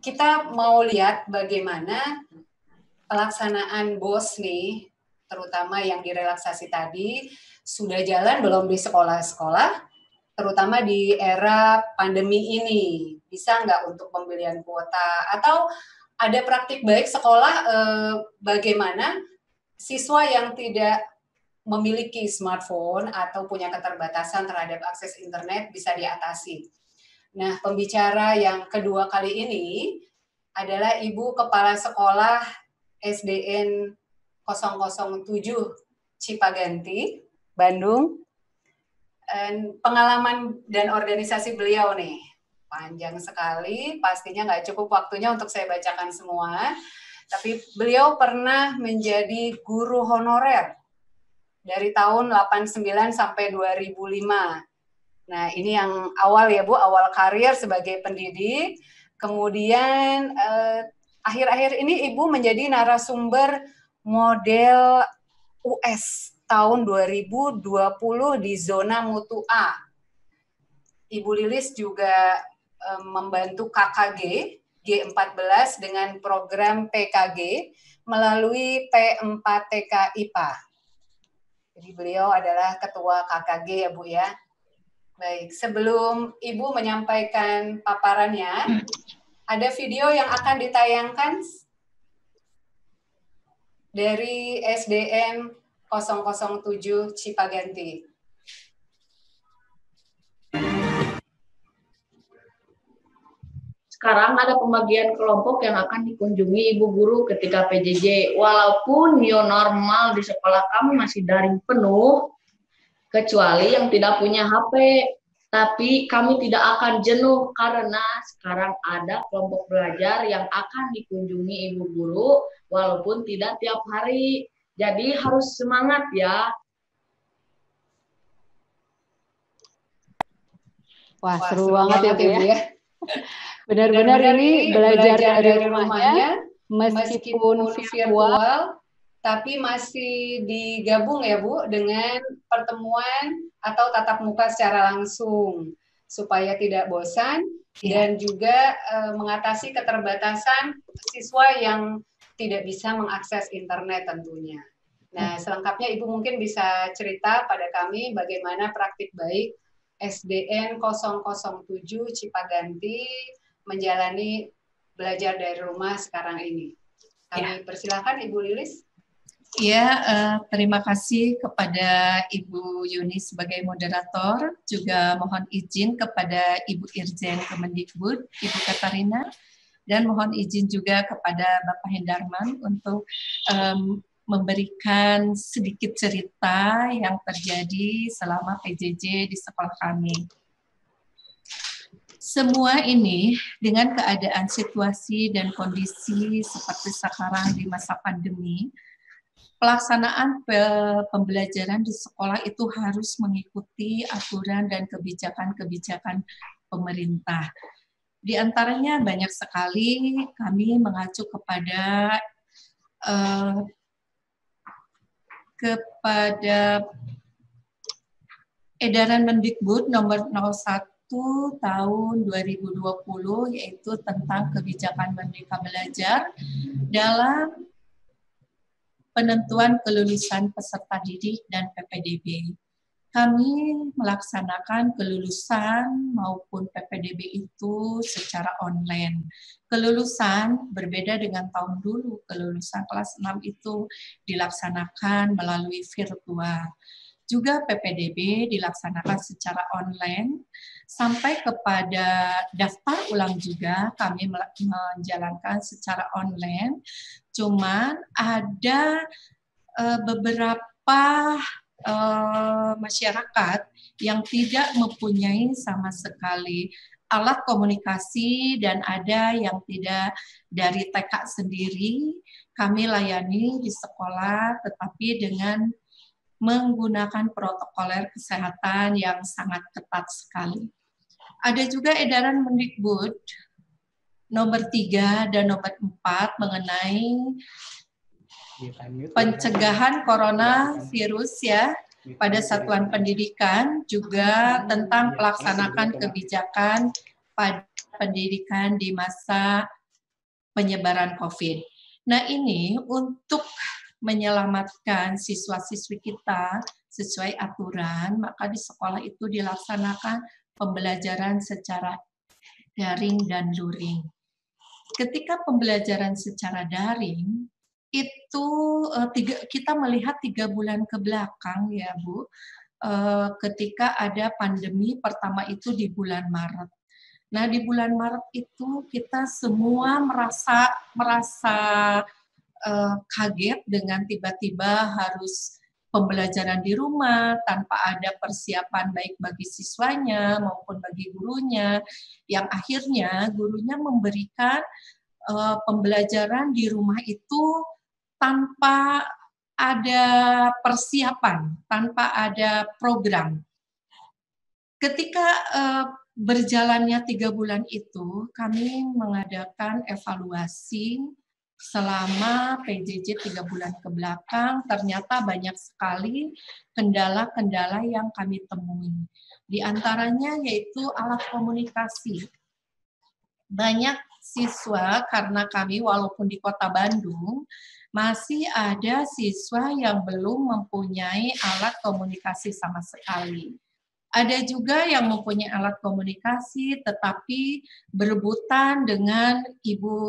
kita mau lihat bagaimana pelaksanaan BOS nih, terutama yang direlaksasi tadi, sudah jalan belum di sekolah-sekolah, terutama di era pandemi ini. Bisa nggak untuk pembelian kuota? Atau ada praktik baik sekolah bagaimana siswa yang tidak memiliki smartphone atau punya keterbatasan terhadap akses internet bisa diatasi. Nah, pembicara yang kedua kali ini adalah Ibu Kepala Sekolah SDN 007 Cipaganti, Bandung. Pengalaman dan organisasi beliau nih, panjang sekali, pastinya nggak cukup waktunya untuk saya bacakan semua, tapi beliau pernah menjadi guru honorer dari tahun 89 sampai 2005. Nah, ini yang awal ya Bu, awal karir sebagai pendidik. Kemudian akhir-akhir ini Ibu menjadi narasumber model US tahun 2020 di zona mutu A. Ibu Lilis juga membantu KKG G14 dengan program PKG melalui P4TK IPA. Jadi beliau adalah ketua KKG ya Bu ya. Baik, sebelum Ibu menyampaikan paparannya, ada video yang akan ditayangkan dari SDN 007 Cipaganti. Sekarang ada pembagian kelompok yang akan dikunjungi ibu guru ketika PJJ. Walaupun new normal di sekolah kami masih daring penuh, kecuali yang tidak punya HP. Tapi kami tidak akan jenuh karena sekarang ada kelompok belajar yang akan dikunjungi ibu guru walaupun tidak tiap hari. Jadi harus semangat ya. Wah, seru banget ya Bu ya. Benar-benar ini belajar dari rumahnya meskipun virtual, tapi masih digabung ya Bu dengan pertemuan atau tatap muka secara langsung supaya tidak bosan dan juga mengatasi keterbatasan siswa yang tidak bisa mengakses internet tentunya. Nah, selengkapnya Ibu mungkin bisa cerita pada kami bagaimana praktik baik SDN 007 Cipaganti menjalani belajar dari rumah sekarang ini. Kami persilakan Ibu Lilis. Ya, terima kasih kepada Ibu Yuni sebagai moderator, juga mohon izin kepada Ibu Irjen Kemendikbud, Ibu Katarina, dan mohon izin juga kepada Bapak Hendarman untuk memberikan sedikit cerita yang terjadi selama PJJ di sekolah kami. Semua ini dengan keadaan situasi dan kondisi seperti sekarang di masa pandemi, pelaksanaan pembelajaran di sekolah itu harus mengikuti aturan dan kebijakan-kebijakan pemerintah. Di antaranya banyak sekali kami mengacu kepada edaran Mendikbud nomor 01 tahun 2020 yaitu tentang kebijakan Merdeka Belajar dalam penentuan kelulusan peserta didik dan PPDB. Kami melaksanakan kelulusan maupun PPDB itu secara online. Kelulusan berbeda dengan tahun dulu, kelulusan kelas 6 itu dilaksanakan melalui virtual. Juga PPDB dilaksanakan secara online, sampai kepada daftar ulang juga kami menjalankan secara online. Cuman ada beberapa masyarakat yang tidak mempunyai sama sekali alat komunikasi dan ada yang tidak dari TK sendiri kami layani di sekolah tetapi dengan menggunakan protokoler kesehatan yang sangat ketat sekali. Ada juga edaran Mendikbud nomor 3 dan nomor 4 mengenai pencegahan coronavirus ya pada satuan pendidikan, juga tentang pelaksanaan kebijakan pada pendidikan di masa penyebaran COVID. Nah, ini untuk menyelamatkan siswa-siswi kita sesuai aturan, maka di sekolah itu dilaksanakan pembelajaran secara daring dan luring. Ketika pembelajaran secara daring, itu kita melihat 3 bulan ke belakang ya Bu, ketika ada pandemi pertama itu di bulan Maret. Nah, di bulan Maret itu kita semua merasa kaget dengan tiba-tiba harus pembelajaran di rumah tanpa ada persiapan baik bagi siswanya maupun bagi gurunya, yang akhirnya gurunya memberikan pembelajaran di rumah itu tanpa ada persiapan, tanpa ada program. Ketika berjalannya 3 bulan itu, kami mengadakan evaluasi selama PJJ 3 bulan ke belakang. Ternyata banyak sekali kendala-kendala yang kami temui. Di antaranya yaitu alat komunikasi. Banyak siswa, karena kami walaupun di Kota Bandung, masih ada siswa yang belum mempunyai alat komunikasi sama sekali. Ada juga yang mempunyai alat komunikasi tetapi berebutan dengan ibu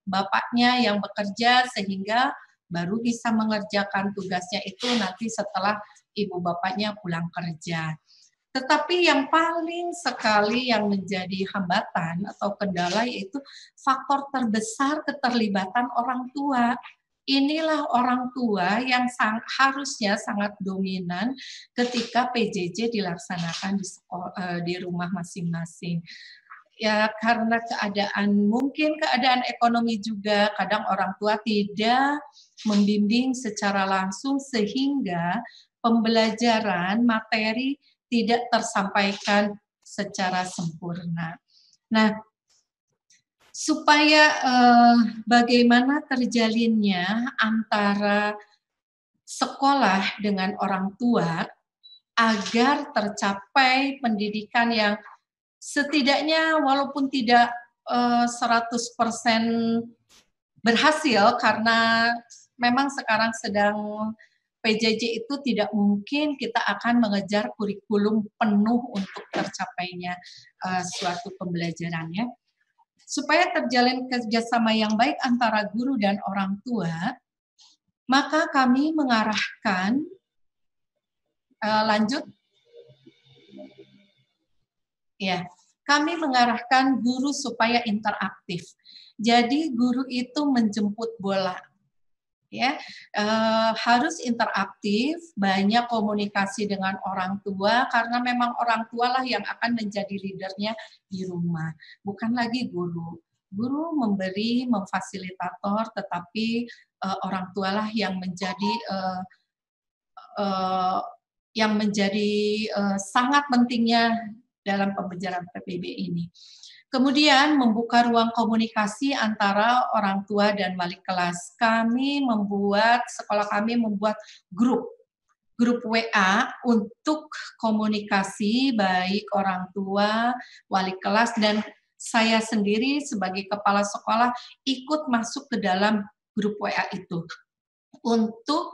bapaknya yang bekerja sehingga baru bisa mengerjakan tugasnya itu nanti setelah ibu bapaknya pulang kerja. Tetapi yang paling sekali yang menjadi hambatan atau kendala yaitu faktor terbesar keterlibatan orang tua. Inilah orang tua yang harusnya sangat dominan ketika PJJ dilaksanakan di rumah masing-masing. Ya karena mungkin keadaan ekonomi juga, kadang orang tua tidak membimbing secara langsung sehingga pembelajaran materi tidak tersampaikan secara sempurna. Nah, supaya bagaimana terjalinnya antara sekolah dengan orang tua agar tercapai pendidikan yang setidaknya walaupun tidak 100% berhasil karena memang sekarang sedang PJJ itu tidak mungkin kita akan mengejar kurikulum penuh untuk tercapainya suatu pembelajaran ya. Supaya terjalin kerjasama yang baik antara guru dan orang tua, maka kami mengarahkan, kami mengarahkan guru supaya interaktif. Jadi guru itu menjemput bola, ya harus interaktif, banyak komunikasi dengan orang tua karena memang orang tua lah yang akan menjadi leadernya di rumah, bukan lagi guru. Guru memberi, memfasilitator, tetapi orang tua lah yang menjadi sangat pentingnya dalam pembelajaran PPB ini. Kemudian membuka ruang komunikasi antara orang tua dan wali kelas. Sekolah kami membuat grup WA untuk komunikasi baik orang tua, wali kelas, dan saya sendiri sebagai kepala sekolah ikut masuk ke dalam grup WA itu untuk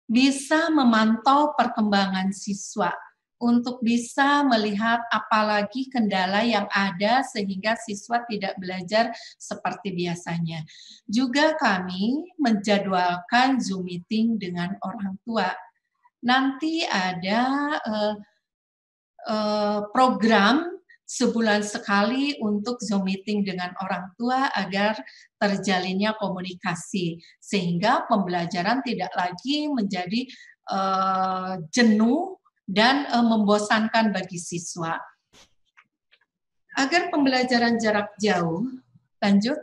bisa memantau perkembangan siswa, untuk bisa melihat apalagi kendala yang ada sehingga siswa tidak belajar seperti biasanya. Juga kami menjadwalkan Zoom meeting dengan orang tua. Nanti ada program sebulan sekali untuk Zoom meeting dengan orang tua agar terjalinnya komunikasi sehingga pembelajaran tidak lagi menjadi jenuh dan membosankan bagi siswa. Agar pembelajaran jarak jauh, lanjut.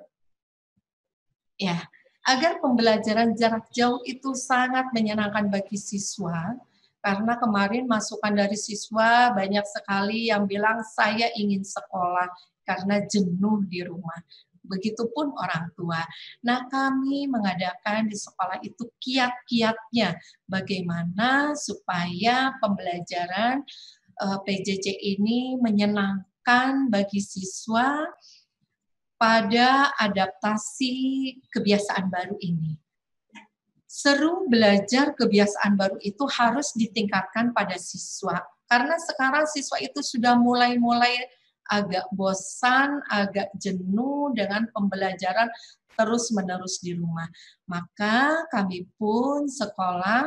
Ya, agar pembelajaran jarak jauh itu sangat menyenangkan bagi siswa, karena kemarin masukan dari siswa banyak sekali yang bilang saya ingin sekolah karena jenuh di rumah. Begitupun orang tua. Nah, kami mengadakan di sekolah itu kiat-kiatnya bagaimana supaya pembelajaran PJJ ini menyenangkan bagi siswa. pada adaptasi kebiasaan baru ini. Seru belajar kebiasaan baru itu harus ditingkatkan pada siswa. Karena sekarang siswa itu sudah mulai agak bosan, agak jenuh dengan pembelajaran terus-menerus di rumah. Maka kami pun sekolah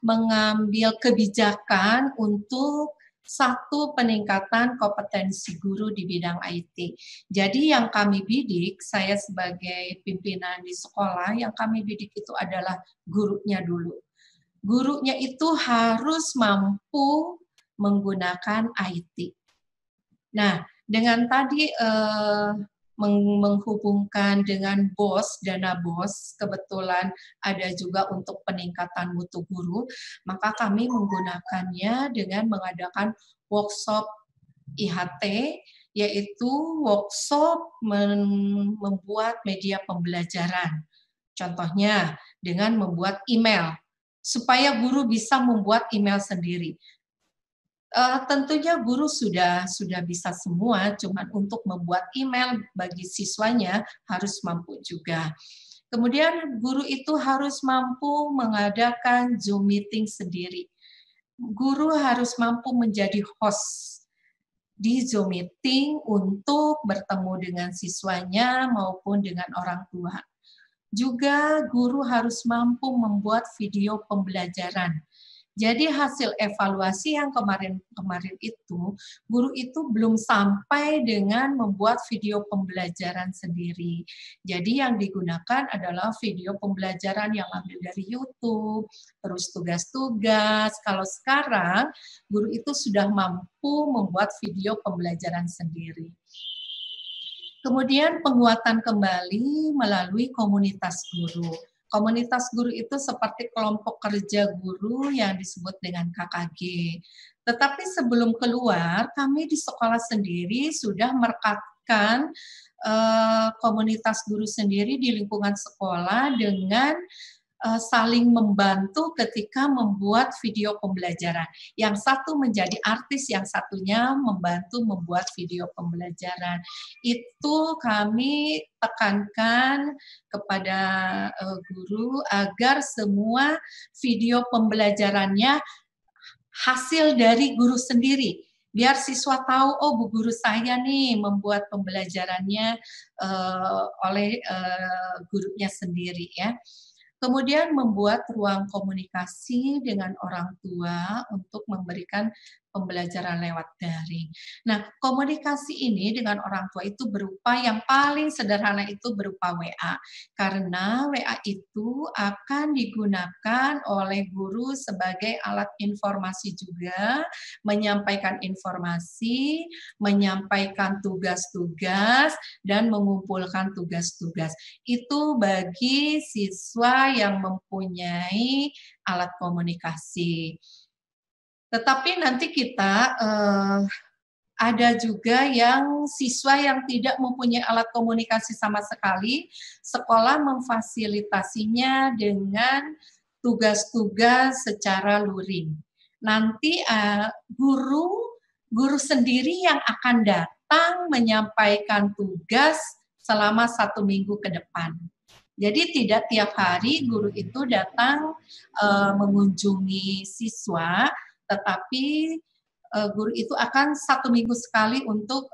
mengambil kebijakan untuk satu, peningkatan kompetensi guru di bidang IT. Jadi yang kami bidik, saya sebagai pimpinan di sekolah, yang kami bidik itu adalah gurunya dulu. Gurunya itu harus mampu menggunakan IT. Nah, dengan tadi menghubungkan dengan BOS, dana BOS, kebetulan ada juga untuk peningkatan mutu guru, maka kami menggunakannya dengan mengadakan workshop IHT, yaitu workshop membuat media pembelajaran. Contohnya dengan membuat email, supaya guru bisa membuat email sendiri. Tentunya guru sudah bisa semua, cuman untuk membuat email bagi siswanya harus mampu juga. Kemudian guru itu harus mampu mengadakan Zoom meeting sendiri. Guru harus mampu menjadi host di Zoom meeting untuk bertemu dengan siswanya maupun dengan orang tua. Juga guru harus mampu membuat video pembelajaran. Jadi hasil evaluasi yang kemarin itu, guru itu belum sampai dengan membuat video pembelajaran sendiri. Jadi yang digunakan adalah video pembelajaran yang ambil dari YouTube, terus tugas-tugas. Kalau sekarang, guru itu sudah mampu membuat video pembelajaran sendiri. Kemudian penguatan kembali melalui komunitas guru. Komunitas guru itu seperti kelompok kerja guru yang disebut dengan KKG. Tetapi sebelum keluar, kami di sekolah sendiri sudah merekatkan komunitas guru sendiri di lingkungan sekolah dengan saling membantu ketika membuat video pembelajaran. Yang satu menjadi artis, yang satunya membantu membuat video pembelajaran. Itu kami tekankan kepada guru agar semua video pembelajarannya hasil dari guru sendiri. Biar siswa tahu, oh bu guru saya nih membuat pembelajarannya oleh gurunya sendiri ya. Kemudian membuat ruang komunikasi dengan orang tua untuk memberikan pembelajaran lewat daring. Nah, komunikasi ini dengan orang tua itu berupa yang paling sederhana itu berupa WA. Karena WA itu akan digunakan oleh guru sebagai alat informasi juga, menyampaikan informasi, menyampaikan tugas-tugas, dan mengumpulkan tugas-tugas. Itu bagi siswa yang mempunyai alat komunikasi. Tetapi nanti kita ada juga yang siswa yang tidak mempunyai alat komunikasi sama sekali, sekolah memfasilitasinya dengan tugas-tugas secara luring. Nanti guru sendiri yang akan datang menyampaikan tugas selama 1 minggu ke depan. Jadi tidak tiap hari guru itu datang mengunjungi siswa, tetapi guru itu akan 1 minggu sekali untuk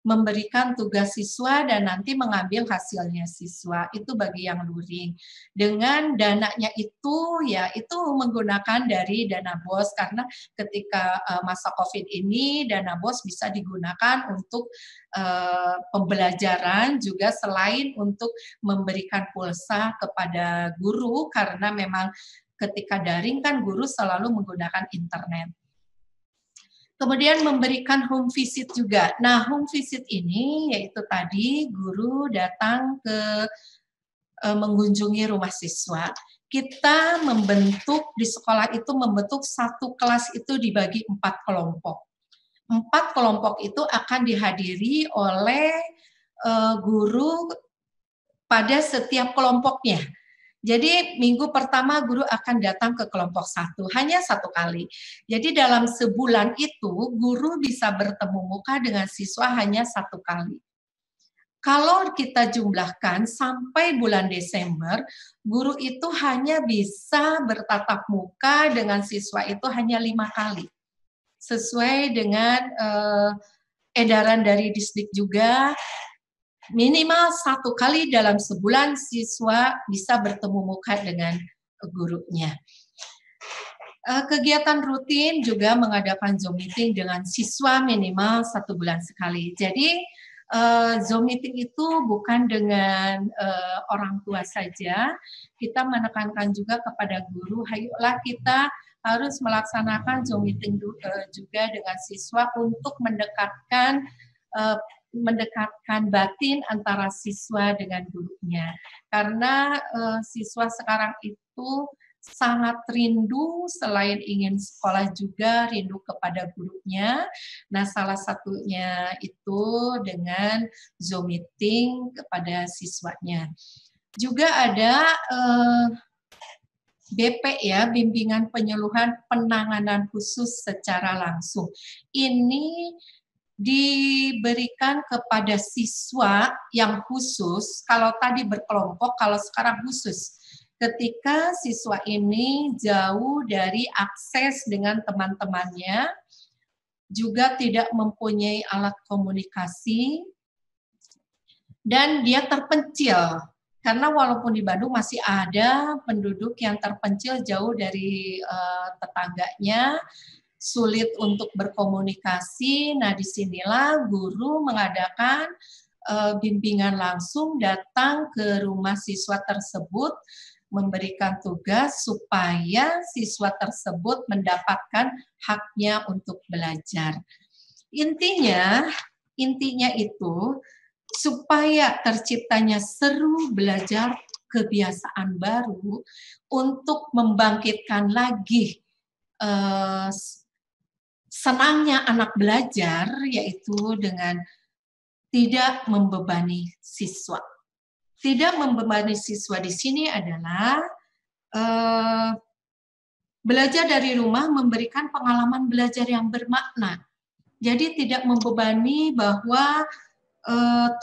memberikan tugas siswa dan nanti mengambil hasilnya siswa. Itu bagi yang luring. Dengan dananya itu, ya itu menggunakan dari dana BOS, karena ketika masa COVID ini, dana BOS bisa digunakan untuk pembelajaran juga selain untuk memberikan pulsa kepada guru, karena memang ketika daring kan guru selalu menggunakan internet. Kemudian memberikan home visit juga. Nah, home visit ini yaitu tadi guru datang ke mengunjungi rumah siswa. Kita membentuk di sekolah itu membentuk satu kelas itu dibagi 4 kelompok. 4 kelompok itu akan dihadiri oleh guru pada setiap kelompoknya. Jadi minggu pertama guru akan datang ke kelompok 1, hanya 1 kali. Jadi dalam sebulan itu guru bisa bertemu muka dengan siswa hanya 1 kali. Kalau kita jumlahkan sampai bulan Desember, guru itu hanya bisa bertatap muka dengan siswa itu hanya 5 kali. Sesuai dengan edaran dari Disdik juga, minimal 1 kali dalam sebulan siswa bisa bertemu muka dengan gurunya. Kegiatan rutin juga mengadakan Zoom meeting dengan siswa minimal 1 bulan sekali. Jadi Zoom meeting itu bukan dengan orang tua saja, kita menekankan juga kepada guru, ayolah kita harus melaksanakan Zoom meeting juga dengan siswa untuk mendekatkan batin antara siswa dengan gurunya. Karena siswa sekarang itu sangat rindu, selain ingin sekolah juga rindu kepada gurunya. Nah, salah satunya itu dengan Zoom meeting kepada siswanya. Juga ada BP ya, bimbingan penyuluhan penanganan khusus secara langsung. Ini diberikan kepada siswa yang khusus, kalau tadi berkelompok, kalau sekarang khusus. Ketika siswa ini jauh dari akses dengan teman-temannya, juga tidak mempunyai alat komunikasi, dan dia terpencil. Karena walaupun di Bandung masih ada penduduk yang terpencil jauh dari tetangganya, sulit untuk berkomunikasi. Nah, disinilah guru mengadakan bimbingan langsung, datang ke rumah siswa tersebut, memberikan tugas supaya siswa tersebut mendapatkan haknya untuk belajar. Intinya itu supaya terciptanya seru belajar, kebiasaan baru untuk membangkitkan lagi senangnya anak belajar, yaitu dengan tidak membebani siswa. Tidak membebani siswa di sini adalah belajar dari rumah memberikan pengalaman belajar yang bermakna. Jadi tidak membebani bahwa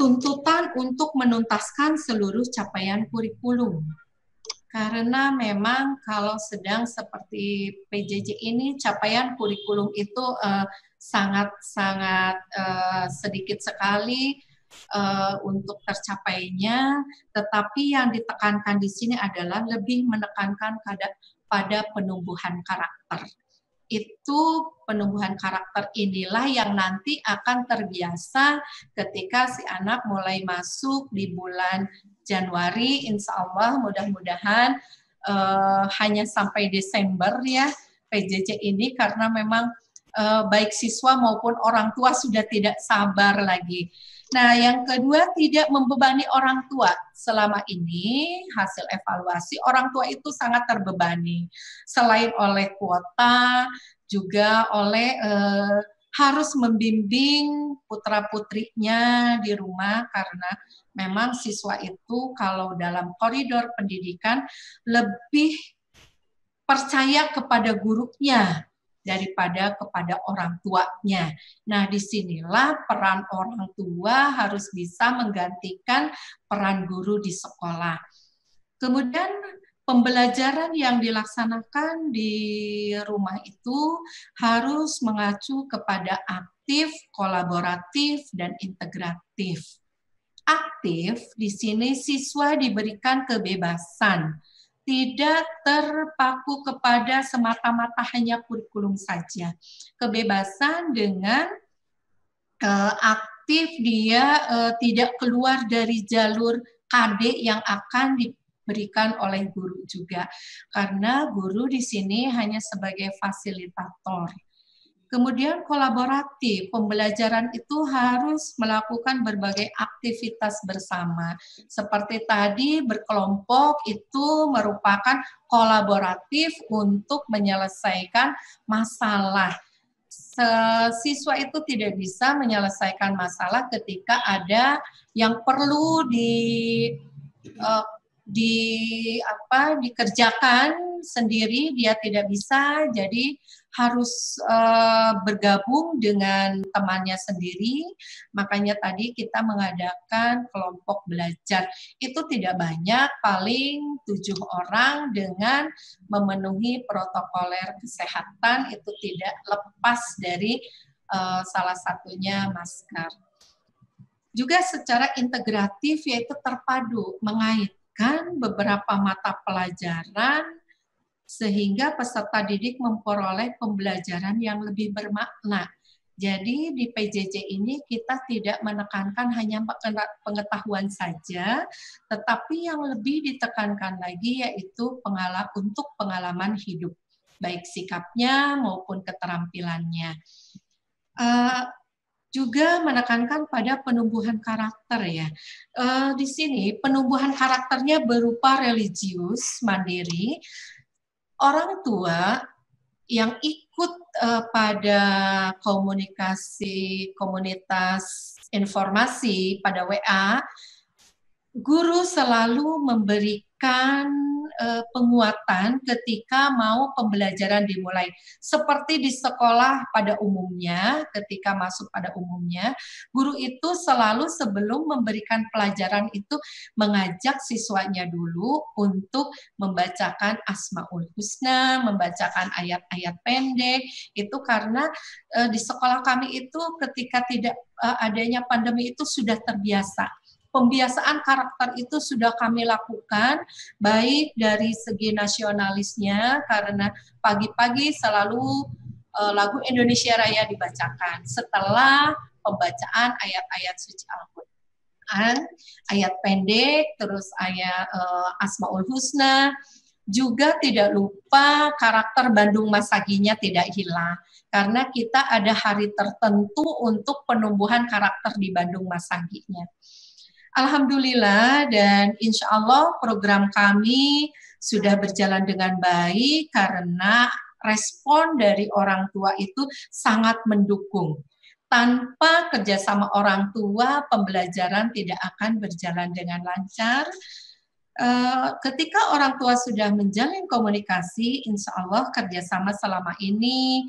tuntutan untuk menuntaskan seluruh capaian kurikulum. Karena memang kalau sedang seperti PJJ ini, capaian kurikulum itu sangat-sangat sedikit sekali untuk tercapainya, tetapi yang ditekankan di sini adalah lebih menekankan pada penumbuhan karakter. Itu penumbuhan karakter inilah yang nanti akan terbiasa ketika si anak mulai masuk di bulan Januari, insya Allah mudah-mudahan hanya sampai Desember ya PJJ ini, karena memang baik siswa maupun orang tua sudah tidak sabar lagi. Nah, yang kedua, tidak membebani orang tua. Selama ini hasil evaluasi orang tua itu sangat terbebani. Selain oleh kuota, juga oleh harus membimbing putra-putrinya di rumah, karena memang siswa itu kalau dalam koridor pendidikan lebih percaya kepada gurunya daripada kepada orang tuanya. Nah, disinilah peran orang tua harus bisa menggantikan peran guru di sekolah. Kemudian pembelajaran yang dilaksanakan di rumah itu harus mengacu kepada aktif, kolaboratif, dan integratif. Aktif, di sini siswa diberikan kebebasan, tidak terpaku kepada semata-mata hanya kurikulum saja. Kebebasan dengan aktif dia tidak keluar dari jalur KD yang akan diberikan oleh guru juga. Karena guru di sini hanya sebagai fasilitator. Kemudian kolaboratif, pembelajaran itu harus melakukan berbagai aktivitas bersama. Seperti tadi berkelompok itu merupakan kolaboratif untuk menyelesaikan masalah. Siswa itu tidak bisa menyelesaikan masalah ketika ada yang perlu dikerjakan sendiri, dia tidak bisa, jadi harus bergabung dengan temannya sendiri. Makanya tadi kita mengadakan kelompok belajar. Itu tidak banyak, paling 7 orang dengan memenuhi protokoler kesehatan, itu tidak lepas dari salah satunya masker. Juga secara integratif, yaitu terpadu, mengaitkan beberapa mata pelajaran sehingga peserta didik memperoleh pembelajaran yang lebih bermakna. Jadi di PJJ ini kita tidak menekankan hanya pengetahuan saja, tetapi yang lebih ditekankan lagi yaitu untuk pengalaman hidup, baik sikapnya maupun keterampilannya. Juga menekankan pada penumbuhan karakter ya. Di sini penumbuhan karakternya berupa religius, mandiri. Orang tua yang ikut pada komunitas informasi pada WA, guru selalu memberikan penguatan ketika mau pembelajaran dimulai. Seperti di sekolah pada umumnya, ketika masuk pada umumnya, guru itu selalu sebelum memberikan pelajaran itu mengajak siswanya dulu untuk membacakan Asmaul Husna, membacakan ayat-ayat pendek. Itu karena di sekolah kami itu ketika tidak adanya pandemi itu sudah terbiasa. Pembiasaan karakter itu sudah kami lakukan, baik dari segi nasionalisnya, karena pagi-pagi selalu lagu Indonesia Raya dibacakan. Setelah pembacaan ayat-ayat suci Al-Quran, ayat pendek, terus ayat Asmaul Husna, juga tidak lupa karakter Bandung Masaginya tidak hilang. Karena kita ada hari tertentu untuk penumbuhan karakter di Bandung Masaginya. Alhamdulillah dan insya Allah program kami sudah berjalan dengan baik karena respon dari orang tua itu sangat mendukung. Tanpa kerjasama orang tua, pembelajaran tidak akan berjalan dengan lancar. Ketika orang tua sudah menjalin komunikasi, insya Allah kerjasama selama ini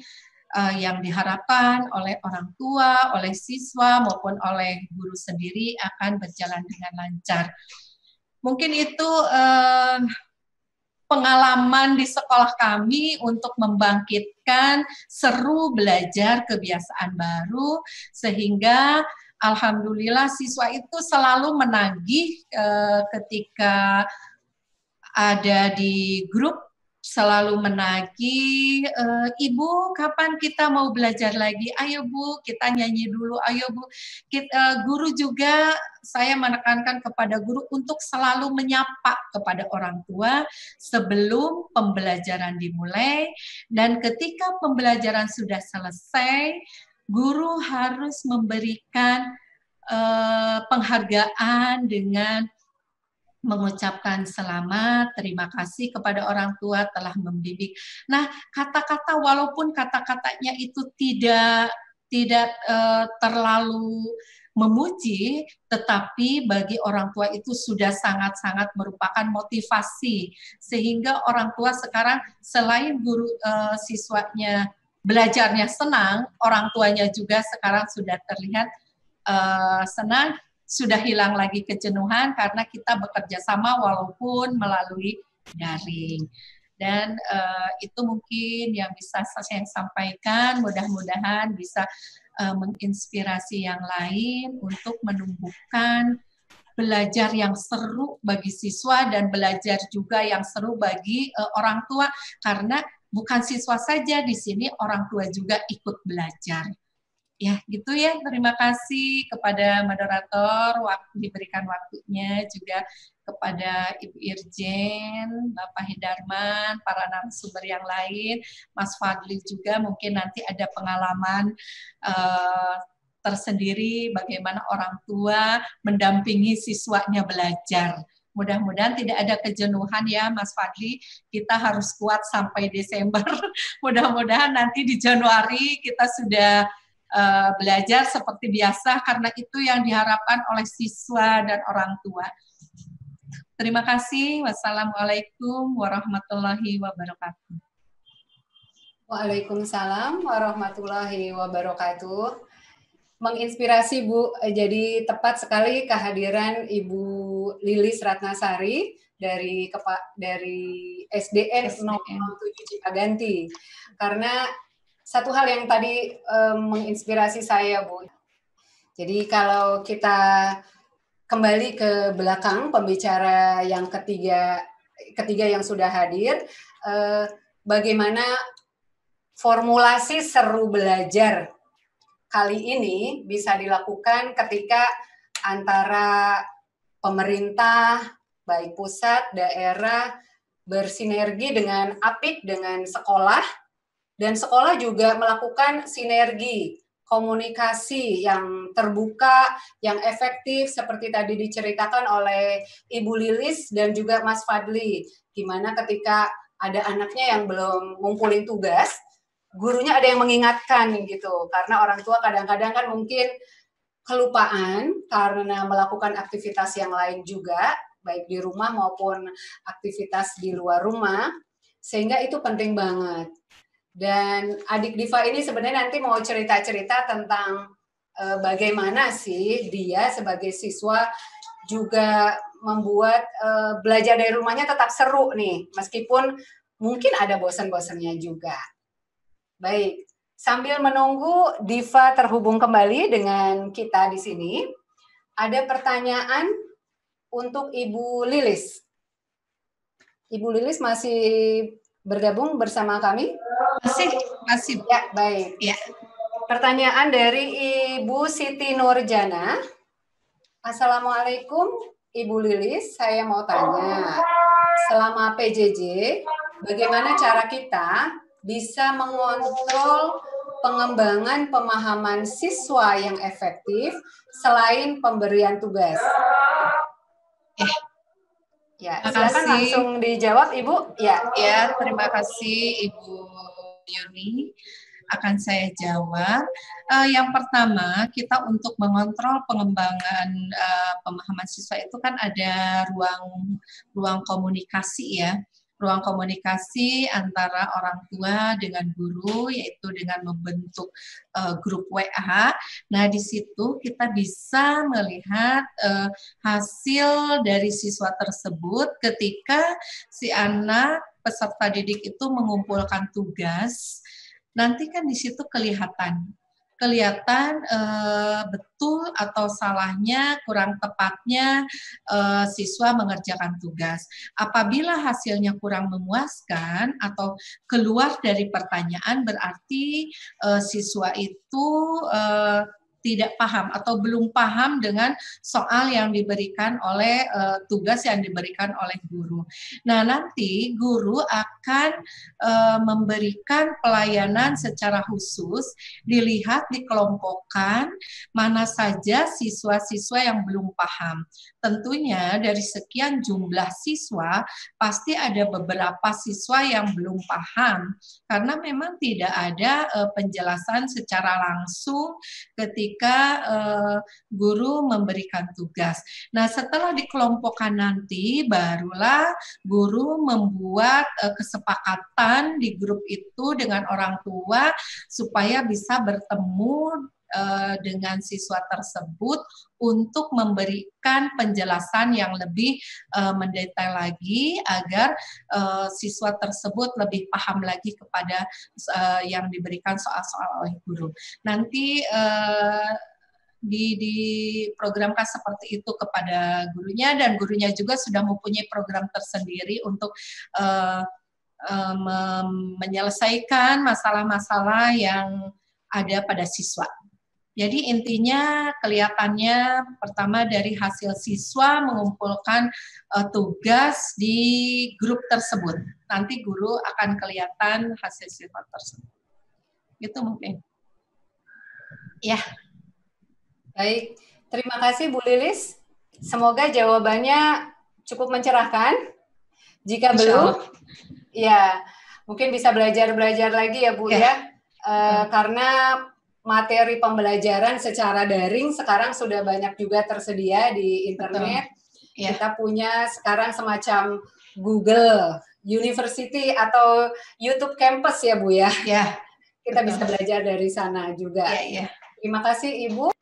yang diharapkan oleh orang tua, oleh siswa maupun oleh guru sendiri akan berjalan dengan lancar. Mungkin itu pengalaman di sekolah kami untuk membangkitkan seru belajar kebiasaan baru, sehingga alhamdulillah siswa itu selalu menagih ketika ada di grup, selalu menagih, Ibu kapan kita mau belajar lagi? Ayo Bu, kita nyanyi dulu, ayo Bu. Guru juga, saya menekankan kepada guru untuk selalu menyapa kepada orang tua sebelum pembelajaran dimulai, dan ketika pembelajaran sudah selesai, guru harus memberikan penghargaan dengan mengucapkan selamat, terima kasih kepada orang tua telah membimbing. Nah, kata-kata walaupun kata-katanya itu tidak terlalu memuji, tetapi bagi orang tua itu sudah sangat-sangat merupakan motivasi, sehingga orang tua sekarang selain guru siswanya belajarnya senang, orang tuanya juga sekarang sudah terlihat senang. Sudah hilang lagi kejenuhan karena kita bekerja sama walaupun melalui daring. Dan itu mungkin yang bisa saya sampaikan, mudah-mudahan bisa menginspirasi yang lain untuk menumbuhkan belajar yang seru bagi siswa dan belajar juga yang seru bagi orang tua, karena bukan siswa saja di sini, orang tua juga ikut belajar. Ya, gitu ya. Terima kasih kepada moderator, diberikan waktunya, juga kepada Ibu Irjen, Bapak Hidarman, para narasumber yang lain, Mas Fadli juga mungkin nanti ada pengalaman tersendiri bagaimana orang tua mendampingi siswanya belajar. Mudah-mudahan tidak ada kejenuhan ya Mas Fadli, kita harus kuat sampai Desember. Mudah-mudahan nanti di Januari kita sudah belajar seperti biasa, karena itu yang diharapkan oleh siswa dan orang tua. Terima kasih. Wassalamualaikum warahmatullahi wabarakatuh. Waalaikumsalam warahmatullahi wabarakatuh. Menginspirasi Bu, jadi tepat sekali kehadiran Ibu Lilis Ratnasari dari SDN 007 Cipaganti. Karena satu hal yang tadi menginspirasi saya Bu. Jadi kalau kita kembali ke belakang pembicara yang ketiga yang sudah hadir, bagaimana formulasi seru belajar kali ini bisa dilakukan ketika antara pemerintah, baik pusat, daerah, bersinergi dengan apik dengan sekolah, dan sekolah juga melakukan sinergi komunikasi yang terbuka, yang efektif, seperti tadi diceritakan oleh Ibu Lilis dan juga Mas Fadli. Gimana ketika ada anaknya yang belum ngumpulin tugas, gurunya ada yang mengingatkan gitu, karena orang tua kadang-kadang kan mungkin kelupaan karena melakukan aktivitas yang lain juga, baik di rumah maupun aktivitas di luar rumah, sehingga itu penting banget. Dan adik Diva ini sebenarnya nanti mau cerita-cerita tentang bagaimana sih dia sebagai siswa juga membuat belajar dari rumahnya tetap seru nih, meskipun mungkin ada bosan-bosannya juga. Baik, sambil menunggu Diva terhubung kembali dengan kita di sini, ada pertanyaan untuk Ibu Lilis. Ibu Lilis masih bergabung bersama kami? Masih. Ya, baik. Ya. Pertanyaan dari Ibu Siti Nurjana. Assalamualaikum Ibu Lilis, saya mau tanya, selama PJJ, bagaimana cara kita bisa mengontrol pengembangan pemahaman siswa yang efektif selain pemberian tugas? Ya, silakan langsung dijawab Ibu. Ya, terima kasih Ibu Yuni. Akan saya jawab. Yang pertama, kita untuk mengontrol pengembangan pemahaman siswa itu kan ada ruang komunikasi ya. Ruang komunikasi antara orang tua dengan guru, yaitu dengan membentuk grup WA. Nah, di situ kita bisa melihat hasil dari siswa tersebut ketika si anak peserta didik itu mengumpulkan tugas. Nanti kan di situ kelihatan betul atau salahnya, kurang tepatnya siswa mengerjakan tugas. Apabila hasilnya kurang memuaskan atau keluar dari pertanyaan, berarti siswa itu tidak paham atau belum paham dengan soal yang diberikan oleh tugas yang diberikan oleh guru. Nah, nanti guru akan memberikan pelayanan secara khusus, dilihat, dikelompokkan mana saja siswa-siswa yang belum paham. Tentunya dari sekian jumlah siswa, pasti ada beberapa siswa yang belum paham, karena memang tidak ada penjelasan secara langsung ketika guru memberikan tugas. Nah, setelah dikelompokkan nanti, barulah guru membuat kesepakatan di grup itu dengan orang tua supaya bisa bertemu dengan siswa tersebut untuk memberikan penjelasan yang lebih mendetail lagi agar siswa tersebut lebih paham lagi kepada yang diberikan soal-soal oleh guru. Nanti diprogramkan seperti itu kepada gurunya, dan gurunya juga sudah mempunyai program tersendiri untuk menyelesaikan masalah-masalah yang ada pada siswa. Jadi intinya kelihatannya pertama dari hasil siswa mengumpulkan tugas di grup tersebut. Nanti guru akan kelihatan hasil siswa tersebut. Itu mungkin. Ya. Baik, terima kasih Bu Lilis. Semoga jawabannya cukup mencerahkan. Jika belum, ya mungkin bisa belajar lagi ya Bu ya. Karena materi pembelajaran secara daring sekarang sudah banyak juga tersedia di internet. Ya. Kita punya sekarang semacam Google University atau YouTube Campus ya Bu ya. Ya. Kita bisa belajar dari sana juga. Ya. Terima kasih Ibu.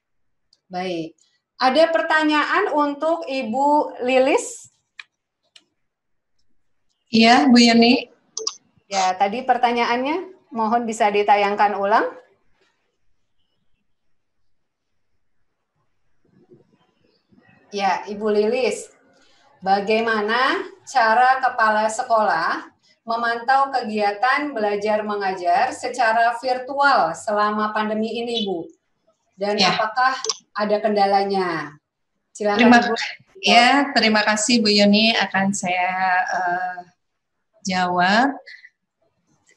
Baik. Ada pertanyaan untuk Ibu Lilis? Iya, Bu Yuni. Ya, tadi pertanyaannya mohon bisa ditayangkan ulang. Ya, Ibu Lilis. Bagaimana cara kepala sekolah memantau kegiatan belajar mengajar secara virtual selama pandemi ini, Bu? Dan apakah ada kendalanya? Silakan, Bu. Ya, terima kasih Bu Yuni, akan saya jawab.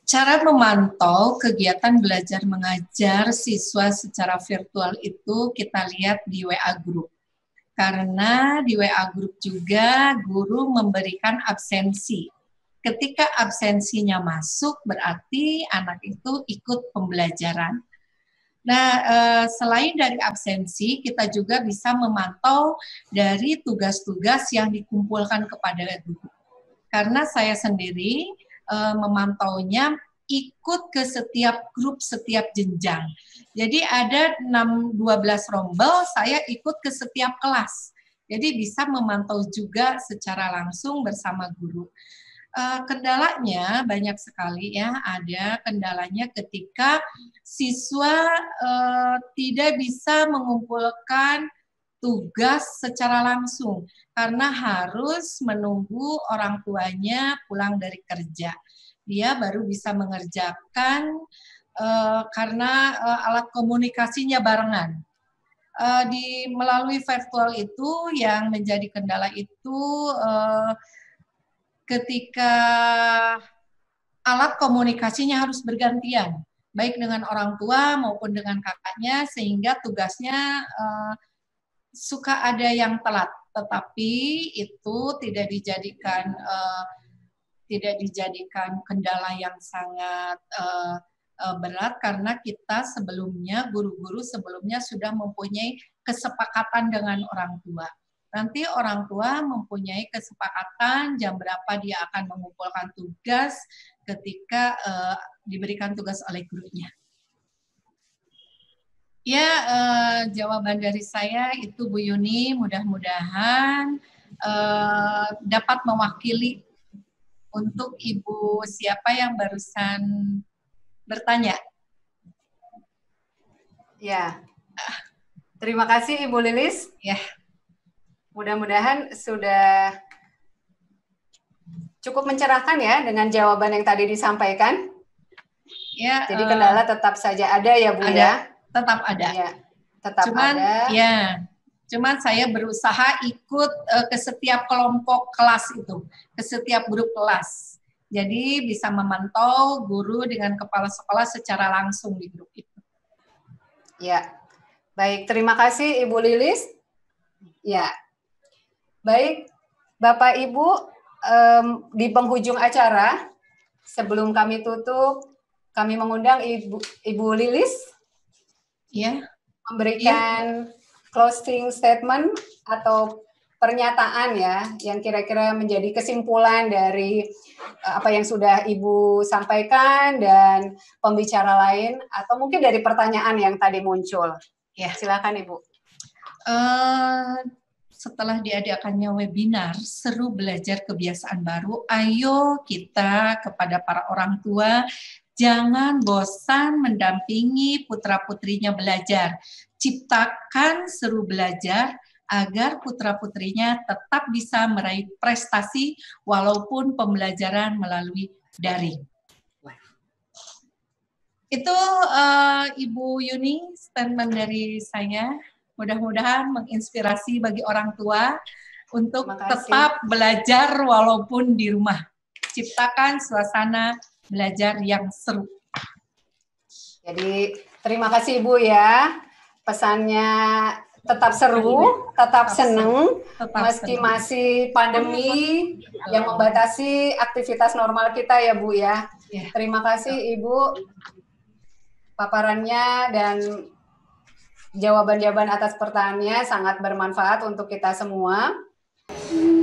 Cara memantau kegiatan belajar mengajar siswa secara virtual itu kita lihat di WA Group. Karena di WA Group juga guru memberikan absensi. Ketika absensinya masuk berarti anak itu ikut pembelajaran. Nah, selain dari absensi, kita juga bisa memantau dari tugas-tugas yang dikumpulkan kepada guru. Karena saya sendiri memantaunya ikut ke setiap grup, setiap jenjang. Jadi ada 12 rombel, saya ikut ke setiap kelas. Jadi bisa memantau juga secara langsung bersama guru. Kendalanya banyak sekali ya, ada kendalanya ketika siswa tidak bisa mengumpulkan tugas secara langsung karena harus menunggu orang tuanya pulang dari kerja. Dia baru bisa mengerjakan karena alat komunikasinya barengan. Melalui virtual itu yang menjadi kendala itu ketika alat komunikasinya harus bergantian, baik dengan orang tua maupun dengan kakaknya, sehingga tugasnya suka ada yang telat. Tetapi itu tidak dijadikan kendala yang sangat berat karena kita sebelumnya, guru-guru sebelumnya sudah mempunyai kesepakatan dengan orang tua. Nanti orang tua mempunyai kesepakatan jam berapa dia akan mengumpulkan tugas ketika diberikan tugas oleh gurunya. Ya, jawaban dari saya itu Bu Yuni, mudah-mudahan dapat mewakili untuk Ibu siapa yang barusan bertanya. Ya, terima kasih Ibu Lilis. Ya. Mudah-mudahan sudah cukup mencerahkan ya dengan jawaban yang tadi disampaikan. Ya. Jadi kendala tetap saja ada ya Bu ya. Tetap ada. Ya, tetap ada. Ya. Cuman saya berusaha ikut ke setiap kelompok kelas itu, ke setiap grup kelas. Jadi bisa memantau guru dengan kepala sekolah secara langsung di grup itu. Ya, baik. Terima kasih Ibu Lilis. Ya, baik Bapak Ibu, di penghujung acara, sebelum kami tutup, kami mengundang Ibu Lilis ya, memberikan closing statement atau pernyataan ya, yang kira-kira menjadi kesimpulan dari apa yang sudah Ibu sampaikan dan pembicara lain, atau mungkin dari pertanyaan yang tadi muncul. Ya, silakan Ibu. Setelah diadakannya webinar, seru belajar kebiasaan baru, ayo kita kepada para orang tua, jangan bosan mendampingi putra-putrinya belajar. Ciptakan seru belajar agar putra-putrinya tetap bisa meraih prestasi walaupun pembelajaran melalui daring. Itu Ibu Yuni, statement dari saya. Mudah-mudahan menginspirasi bagi orang tua untuk tetap belajar walaupun di rumah. Ciptakan suasana belajar yang seru. Jadi terima kasih Ibu ya. Pesannya tetap seru, tetap seneng, meski masih pandemi yang membatasi aktivitas normal kita ya Bu ya. Terima kasih Ibu paparannya dan jawaban-jawaban atas pertanyaannya sangat bermanfaat untuk kita semua. Hmm.